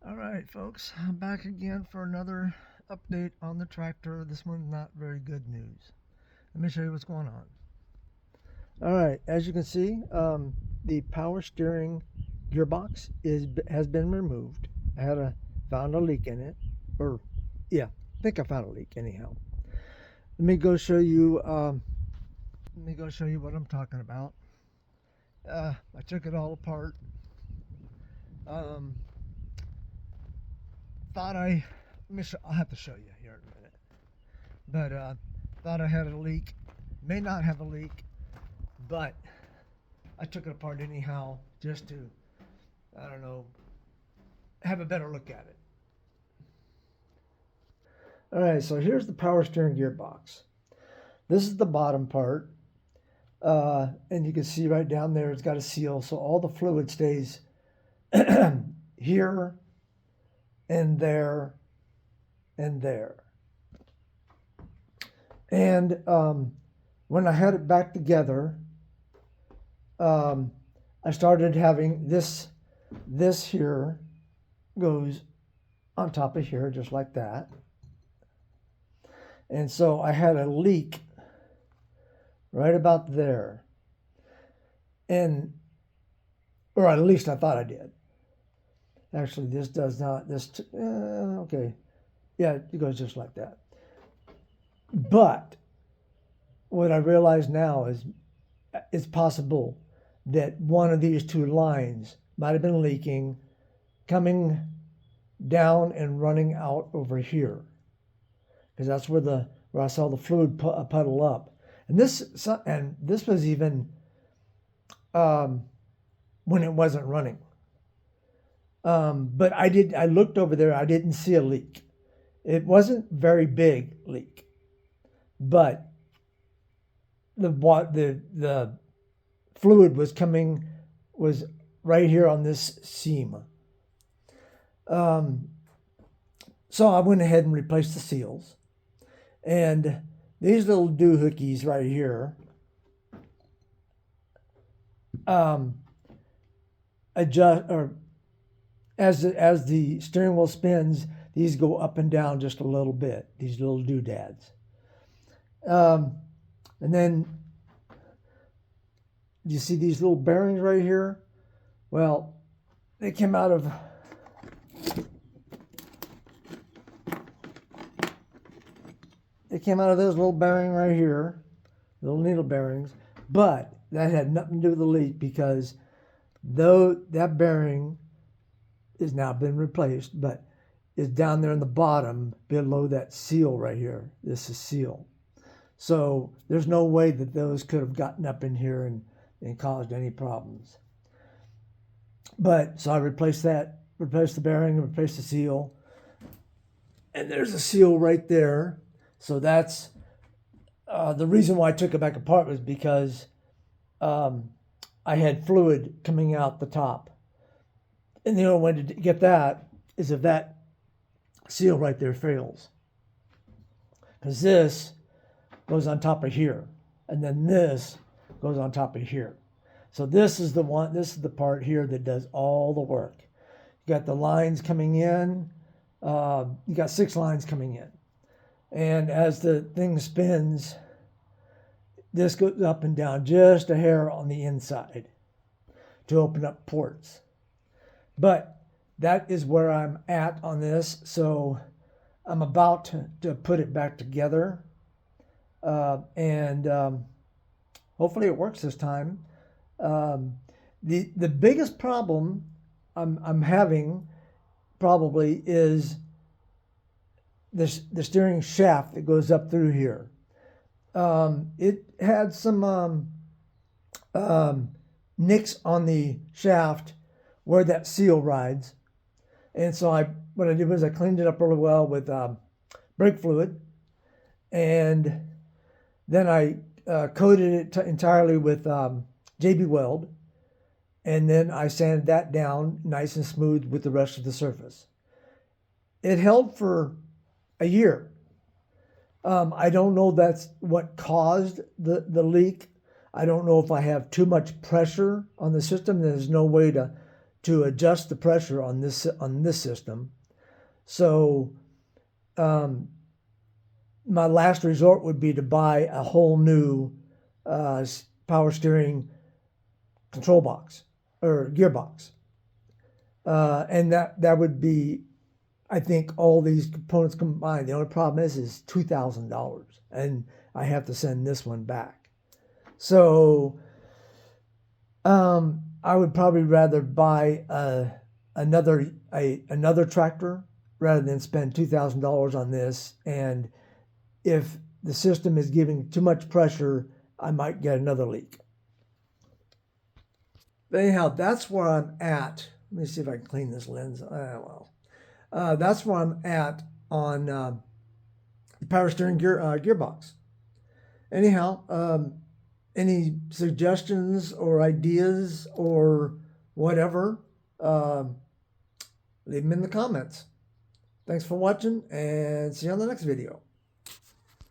All right, folks, I'm back again for another update on the tractor. This one's not very good news. Let me show you what's going on. All right, as you can see, the power steering gearbox has been removed. Found a leak in it, or yeah, I think I found a leak anyhow. Let me go show you. Let me go show you what I'm talking about. I took it all apart. Um, thought I, I'll have to show you here in a minute. But thought I had a leak. May not have a leak, but I took it apart anyhow just to, I don't know, have a better look at it. All right, so here's the power steering gearbox. This is the bottom part, and you can see right down there it's got a seal, so all the fluid stays here and there and there. And when I had it back together, I started having this here goes on top of here just like that. And so I had a leak right about there. Or at least I thought I did. Actually, this does not, okay. Yeah, it goes just like that. But what I realize now is it's possible that one of these two lines might have been leaking, coming down and running out over here, because that's where I saw the fluid puddle up. And this was even when it wasn't running. But I looked over there. I didn't see a leak. It wasn't very big leak, but the fluid was right here on this seam. So I went ahead and replaced the seals, and these little doohickeys right here adjust, or as the steering wheel spins, these go up and down just a little bit, these little doodads. And then you see these little bearings right here? Well, they came out of this little bearing right here, little needle bearings, but that had nothing to do with the leak, because though that bearing has now been replaced, but is down there in the bottom below that seal right here. This is seal. So there's no way that those could have gotten up in here and caused any problems. But so I replaced the bearing, replaced the seal, and there's a seal right there. So that's the reason why I took it back apart, was because I had fluid coming out the top. And the only way to get that is if that seal right there fails. Because this goes on top of here, and then this goes on top of here. So this is the part here that does all the work. You got the lines coming in, you got 6 lines coming in. And as the thing spins, this goes up and down just a hair on the inside to open up ports. But that is where I'm at on this. So I'm about to put it back together. And hopefully it works this time. The biggest problem I'm having probably is the steering shaft that goes up through here. It had some nicks on the shaft where that seal rides, and so what I did was I cleaned it up really well with brake fluid, and then I coated it entirely with JB Weld, and then I sanded that down nice and smooth with the rest of the surface. It held for a year. I don't know that's what caused the leak. I don't know if I have too much pressure on the system. There's no way to to adjust the pressure on this system. So my last resort would be to buy a whole new power steering control box or gearbox. And that would be, I think, all these components combined. The only problem is $2,000, and I have to send this one back. So I would probably rather buy another tractor rather than spend $2,000 on this. And if the system is giving too much pressure, I might get another leak. But anyhow, that's where I'm at. Let me see if I can clean this lens. That's where I'm at on the power steering gearbox. Anyhow, any suggestions or ideas or whatever, leave them in the comments. Thanks for watching, and see you on the next video.